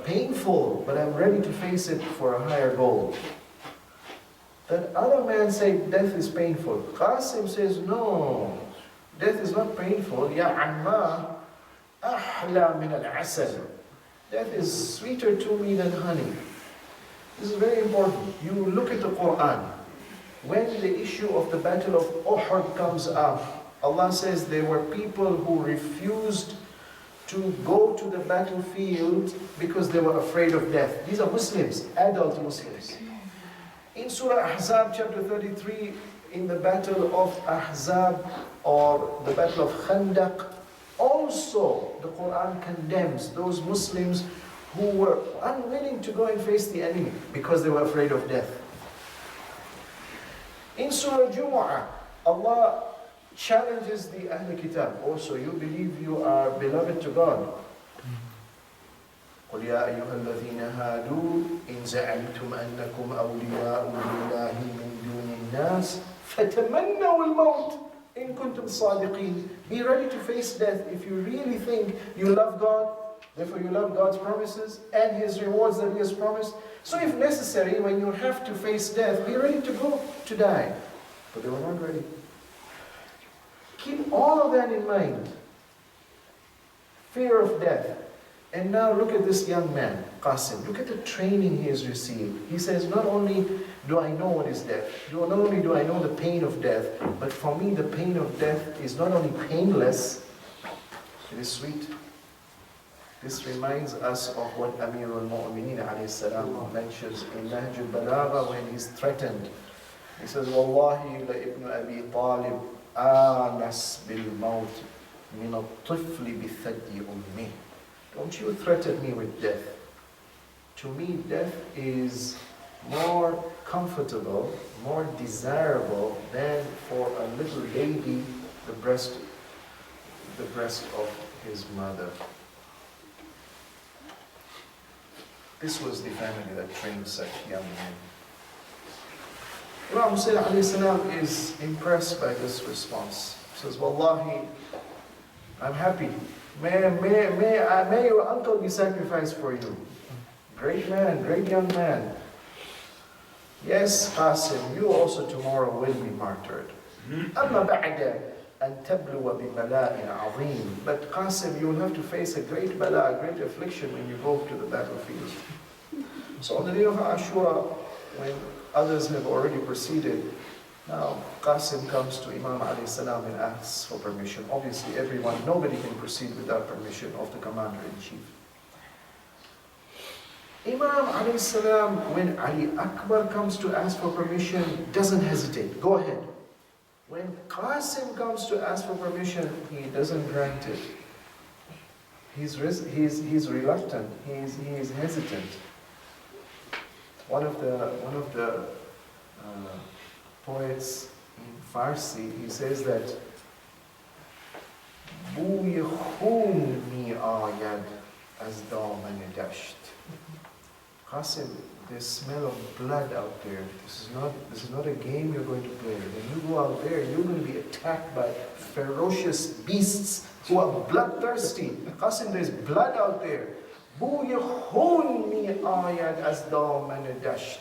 painful, but I'm ready to face it for a higher goal. That other man said, death is painful. Qasim says, no, death is not painful. Ya amma ahla min al-asal. Death is sweeter to me than honey. This is very important. You look at the Quran. When the issue of the battle of Uhud comes up, Allah says there were people who refused to go to the battlefield because they were afraid of death. These are Muslims, adult Muslims. In Surah Ahzab chapter 33, in the battle of Ahzab or the battle of Khandaq, also the Quran condemns those Muslims who were unwilling to go and face the enemy because they were afraid of death. In Surah Jumu'ah, Allah challenges the Ahl Kitab. Also, you believe you are beloved to God. قُلْ يَا أَيُّهَا الَّذِينَ هَادُوا إِنْ زَعَمْتُمْ أَنَّكُمْ أَوْلِيَاءُ لِلَّهِ مِنْ دُونِ النَّاسِ فَتَمَنَّوُا الْمَوْتِ إِن كُنْتُمْ صَادِقِينَ. Be ready to face death if you really think you love God, therefore you love God's promises and His rewards that He has promised. So if necessary, when you have to face death, be ready to go to die. But they were not ready. Keep all of that in mind. Fear of death. And now look at this young man, Qasim. Look at the training he has received. He says, not only do I know what is death, not only do I know the pain of death, but for me the pain of death is not only painless, it is sweet. This reminds us of what Amir al-Mu'mineen alayhi salam mentions in Nahj al-Balagha when he's threatened. He says, Wallahi la ibn Abi Talib anas bil maut min al-tifli bi thaddi ummi. Don't you threaten me with death. To me, death is more comfortable, more desirable than for a little baby, the breast of his mother. This was the family that trained such young men. Imam Hussein alayhi salam is impressed by this response. He says, Wallahi, I'm happy. May your uncle be sacrificed for you. Great man, great young man. Yes, Qasim, you also tomorrow will be martyred. أما بعد أن تبلو ببلاء عظيم. But Qasim, you will have to face a great bala, a great affliction when you go to the battlefield. So on the day of Ashura, when others have already proceeded, now Qasim comes to Imam alayhi salam and asks for permission. Obviously nobody can proceed without permission of the commander-in-chief. Imam alayhi salam, when Ali Akbar comes to ask for permission, doesn't hesitate. Go ahead. When Qasim comes to ask for permission, he doesn't grant it. He's reluctant. He is hesitant. One of the poets in Farsi, he says that "Booy khoon mi aayad az daman dasht." Qasim, there's smell of blood out there. This is not a game you're going to play. When you go out there, you're going to be attacked by ferocious beasts who are bloodthirsty. Qasim, there's blood out there. بوی خون می آید از دامن دشت.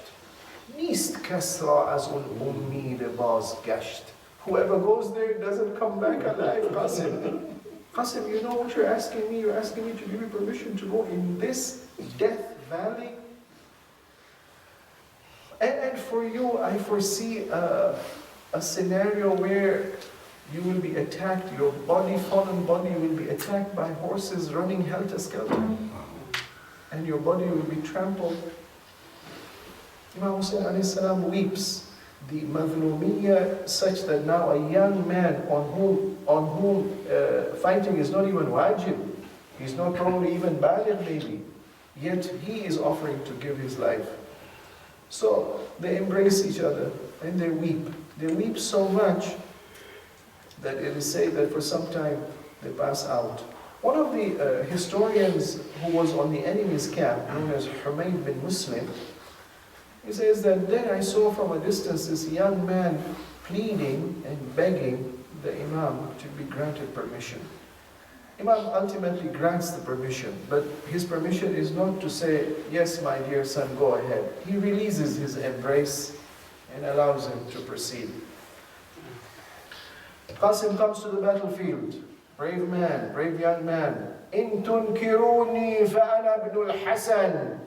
نیست کس را از اون امید بازگشت. Whoever goes there doesn't come back alive, Qasim. Qasim, you know what you're asking me? You're asking me to give you permission to go in this death valley? And for you, I foresee a scenario where you will be attacked, your body, fallen body will be attacked by horses running helter-skelter. And your body will be trampled. Imam Hussein alayhi salam weeps. The mazlumiyya such that now a young man on whom fighting is not even wajib, he's not probably even baligh maybe, yet he is offering to give his life. So they embrace each other and they weep. They weep so much that it is said that for some time they pass out. One of the historians who was on the enemy's camp, known as Humayd bin Muslim, he says that then I saw from a distance this young man pleading and begging the Imam to be granted permission. Imam ultimately grants the permission, but his permission is not to say, yes, my dear son, go ahead. He releases his embrace and allows him to proceed. Qasim comes to the battlefield. Brave man, brave young man. إن تنكروني فأنا ابن الحسن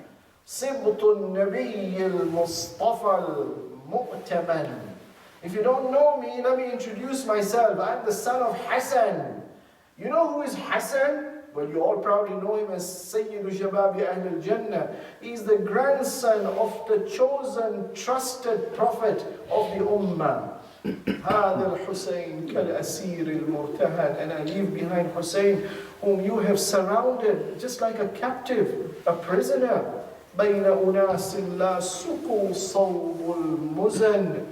صبط النبي المصطفى المؤتمن. If you don't know me, let me introduce myself. I'm the son of Hassan. You know who is Hassan? Well, you all probably know him as Sayyidu Shababi Ahl al-Jannah. He's the grandson of the chosen, trusted prophet of the Ummah. هذا الحسين كالأسير المرتهن. And I leave behind Hussein, whom you have surrounded just like a captive, a prisoner. بين أناس لا سقوا صوب المزن.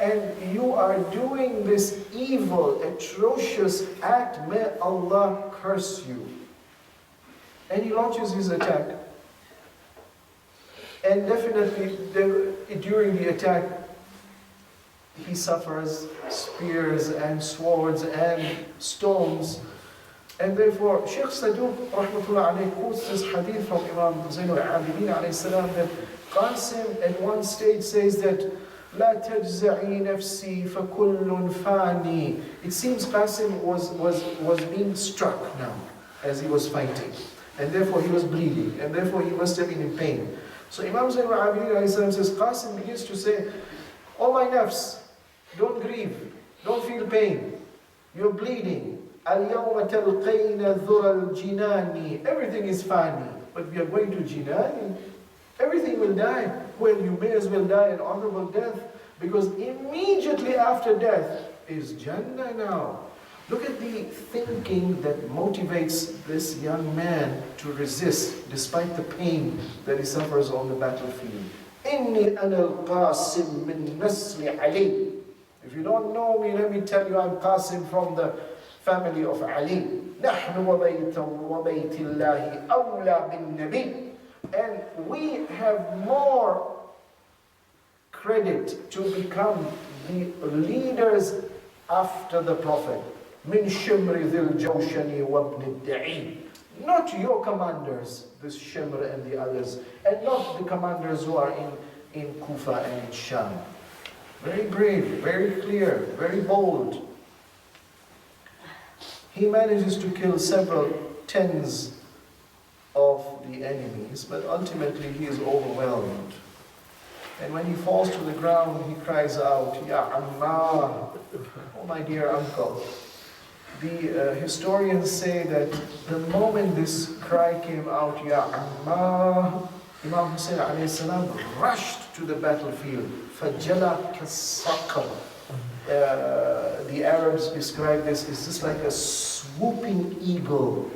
And you are doing this evil, atrocious act. May Allah curse you. And he launches his attack. And definitely during the attack, he suffers spears and swords and stones. And therefore, Sheikh Saduq rahmatullah alayhi quotes this hadith from Imam Alidina alayhi salam that Qasim at one stage says that لا تجزعي نفسي فكل فاني. It seems Qasim was being struck now as he was fighting. And therefore he was bleeding. And therefore he must have been in pain. So Imam Zainul Abidin alayhi salam says, Qasim begins to say, oh my nafs, don't grieve, don't feel pain. You're bleeding. اليوم تلقين ذرى الجنان. Everything is fani, but we are going to jinani. Everything will die. Well, you may as well die an honorable death, because immediately after death is Jannah now. Look at the thinking that motivates this young man to resist despite the pain that he suffers on the battlefield. إني أنا القاسم من نسل علي. If you don't know me, let me tell you, I'm Qasim from the family of Ali. نحن وبيت الله أولى بالنبي. And we have more credit to become the leaders after the Prophet. من شمر ذي الجوشن وابن الدعي. Not your commanders, this Shimr and the others, and not the commanders who are in Kufa and in Sham. Very brave, very clear, very bold. He manages to kill several tens of the enemies, but ultimately he is overwhelmed. And when he falls to the ground, he cries out, Ya Amma, oh my dear uncle. The historians say that the moment this cry came out, Ya Amma, Imam Hussein alayhi salam rushed to the battlefield. فَجَلَا كَالصَّقَرِ. The Arabs describe this as just like a swooping eagle.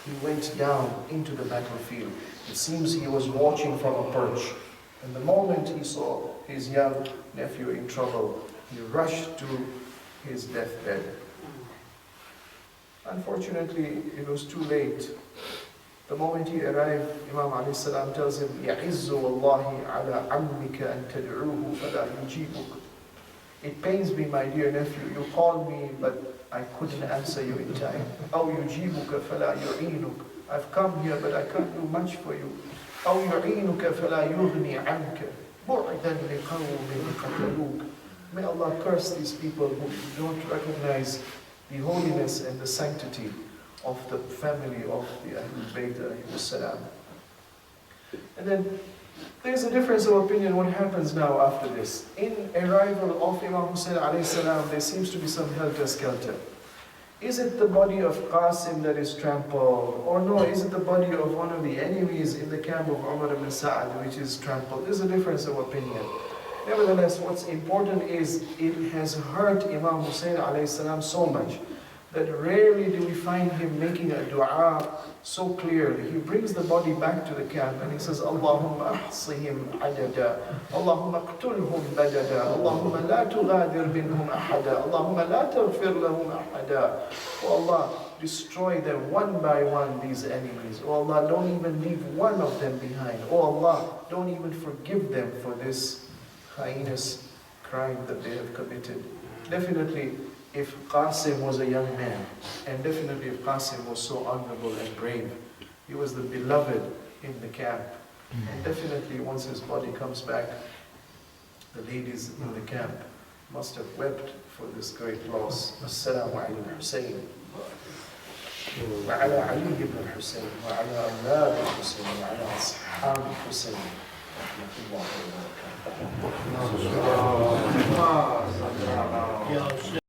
He went down into the battlefield. It seems he was watching from a perch. And the moment he saw his young nephew in trouble, he rushed to his deathbed. Unfortunately, it was too late. The moment he arrived, Imam alayhi salam tells him, يَعِزُّ وَاللَّهِ عَلَىٰ عَمِّكَ أَن تَدْعُوهُ فَلَا يُجِيبُكَ. It pains me, my dear nephew, you called me, but I couldn't answer you in time. أَوْ يُجِيبُكَ فَلَا يُعِينُكَ. I've come here, but I can't do much for you. أو يعينك فلا يغني عنك بعدا لقوم قتلوك. May Allah curse these people who don't recognize the holiness and the sanctity of the family of the Ahlul Bayt alayhi salam. And then there's a difference of opinion what happens now after this. In arrival of Imam Hussein alayhi salam, there seems to be some helter-skelter. Is it the body of Qasim that is trampled? Or no, is it the body of one of the enemies in the camp of Umar ibn Sa'ad which is trampled? There's a difference of opinion. Nevertheless, what's important is it has hurt Imam Hussein alayhi salam so much that rarely do we find him making a dua so clearly. He brings the body back to the camp and he says, Allahumma ahsihim adada, Allahumma qtulhum badada, Allahumma la tughadir minhum ahada, Allahumma la taghfir lahum ahada. Oh Allah, destroy them one by one, these enemies. Oh Allah, don't even leave one of them behind. Oh Allah, don't even forgive them for this heinous crime that they have committed. Definitely, if Qasim was a young man, and definitely if Qasim was so honorable and brave, he was the beloved in the camp. And definitely once his body comes back, the ladies in the camp must have wept for this great loss. Assalamu alaikum Hussein. وعلى علي بن الحسين وعلى أولاد الحسين وعلى أصحاب الحسين رحمة الله وبركاته.